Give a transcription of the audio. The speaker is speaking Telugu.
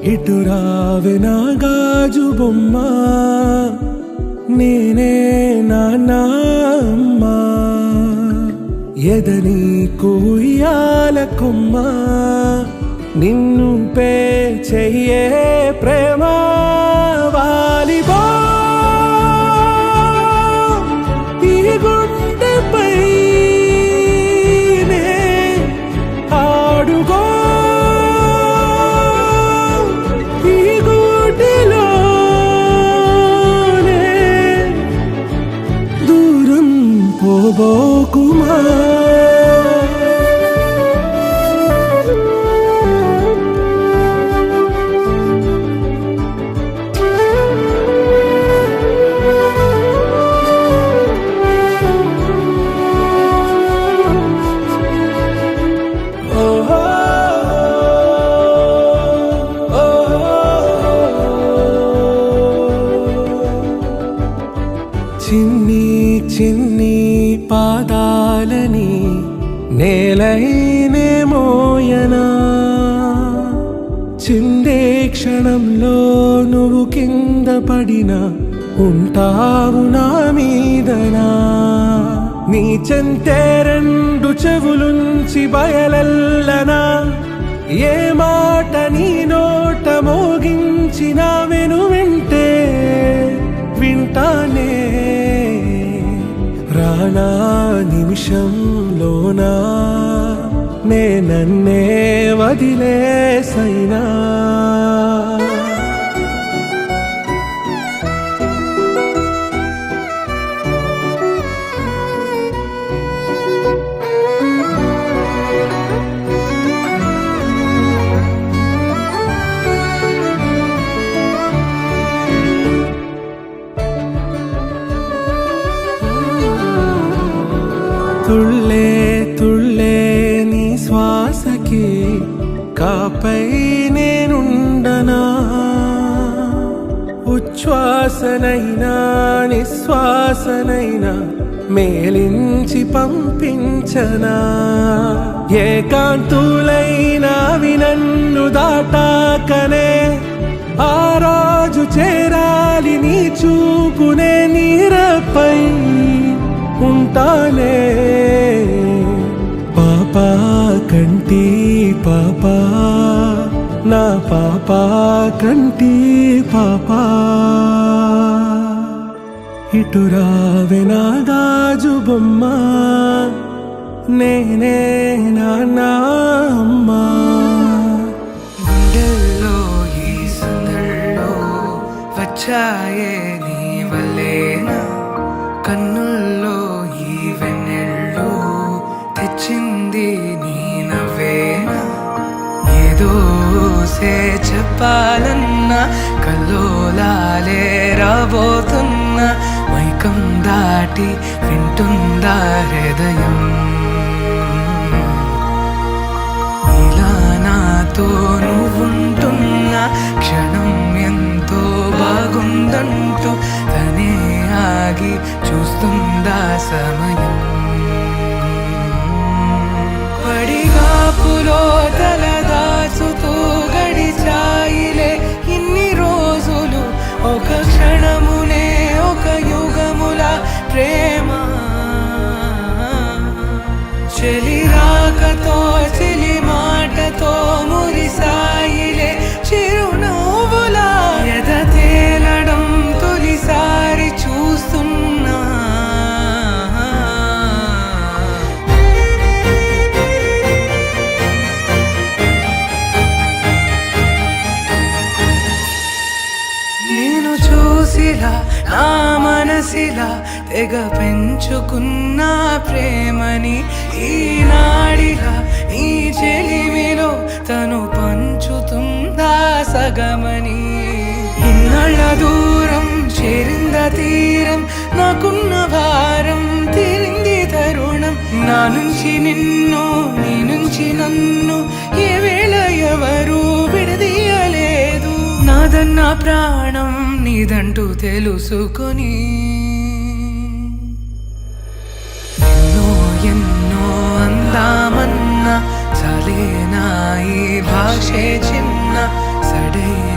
ఇటు రావే నా గాజు బొమ్మ, నేనే నాన్న అమ్మా. ఎదని కుయ్యాల కొమ్మ, నిన్ను పే చెయ్యే ప్రేమ వాలిబా. ఈ గుండెపై నే ఆడుగో, ఈ గూటిలోనే దూరం పోబోకుమా. చిన్ని చిన్ని పాదాలని నేలైనే మోయనా, చిందే క్షణంలో నువ్వు కింద పడినా ఉంటావు నా మీదనా. నీ చెంతే రెండు చెవులుంచి బయలెల్లనా, ఏ మాట నీ నోట మోగించిన వెను వింటే వింటానే. రానా నిమిషంలోనా నే నన్నే వదిలేసైనా. తుళ్ళే తుళ్ళే నీ శ్వాసకి కాపై నేనుండనా, ఉచ్ఛ్వాసనైనా నిశ్వాసనైనా మేలించి పంపించనా. ఏకాంతులైనా నన్ను దాటాకనే ఆ రాజు చేరాలి నీ చూపునే నీరపై ఉంటానే. పాపా కంటి పాపా, నా పాపా కంటి పాపా. ఇటు రావే నా గాజు బొమ్మ, నేనే నాన్న అమ్మా. గుండెల్లో ఈ సందడిలో వచ్చాయే నీ వల్లేనా, కన్నుల్లో ఈ వెన్నెళ్ళు తెచ్చింది నీ నవ్వేనా. ఏదో సే చెప్పాలన్నా కల్లోలాలే రాబోతున్నా, మైకం దాటి వింటుందా హృదయం. ఇలా నాతో నువ్వుంటున్న క్షణం ఎంతో బాగుందంటూ తనే ఆగి చూస్తుందా సమయం. పడిగాపులో తల దాచుతూ గడిచాయిలే ఇన్ని రోజులు, ఒక క్షణమునే ఒక యుగముల ప్రేమ. చెలి రాకతో చెలి మాటతో మురిసాయిలే చిరునవ్వులా, ఎద తేలడం తొలిసారి చూస్తున్నా. నేను చూసిలా నా మనసిలా తెగ పెంచుకున్న ప్రేమని, ఈనాడిలా ఈ చెలిమిలో తను పంచుతుందా సగమని. ఇన్నాళ్ళ దూరం చేరింద తీరం, నాకున్న భారం తీరింది తరుణం. నా నుంచి నిన్ను నీ నుంచి నన్ను ఏ వేళ ఎవరు విడదీయలేదు. నాదన్న ప్రాణం నీదంటూ తెలుసుకొని ఎన్నో ఎన్నో అందామన్నా చాలేనా ఈ భాషే చిన్న. ఒక్కడై